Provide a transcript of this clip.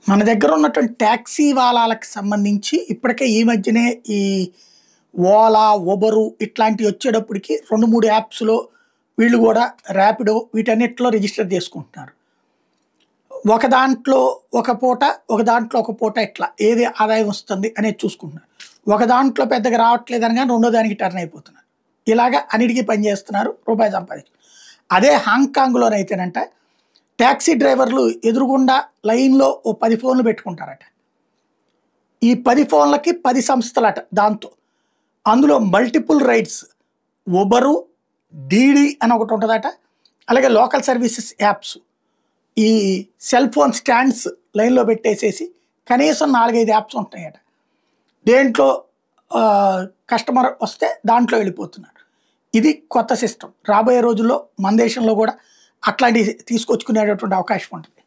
మన దగ్గర ఉన్నటువంటి టాక్సీ వాలాలకు సంబంధించి ఇప్పటికే ఈ మధ్యనే ఈ ఓలా, ఉబరు ఇట్లాంటివి వచ్చేటప్పటికి 2, 3 యాప్స్‌లో వీళ్ళు గూడా ర్యాపిడో వీటన్నిటిలో రిజిస్టర్ చేసుకుంటున్నారు. ఒక దాంట్లో ఒక పూట, ఒక దాంట్లో ఒక పూట ఇట్లా ఏది ఆదాయం వస్తుంది అనేది చూసుకుంటున్నారు. ఒక దాంట్లో పెద్దగా రావట్లేదని గాని రెండో దానికి టర్న్ అయిపోతున్నారు. ఇలాగ అన్నిటికి పని చేస్తున్నారు. రూపాయి అదే హాంకాంగ్‌లోనైతేనంట టాక్సీ డ్రైవర్లు ఎదురుగుండా లైన్‌లో ఓ 10 ఫోన్లు పెట్టుకుంటారట. ఈ 10 ఫోన్లకి 10 సంస్థలట దాంతో. అందులో మల్టిపుల్ రైడ్స్ ఉబరు, డీడీ అని ఒకటి ఉంటదట. అలాగే లోకల్ సర్వీసెస్ యాప్స్. ఈ సెల్ ఫోన్ స్టాండ్స్ లైన్‌లో పెట్టేసేసి కనీసం 4, 5 యాప్స్ ఉంటాయట. దేంట్లో కస్టమర్ వస్తే దాంట్లో వెళ్ళిపోతున్నారు. ఇది కొత్త సిస్టమ్. రాబోయే రోజుల్లో మన దేశంలో కూడా అట్లాంటివి తీసుకొచ్చుకునేటటువంటి అవకాశం ఉంటుంది.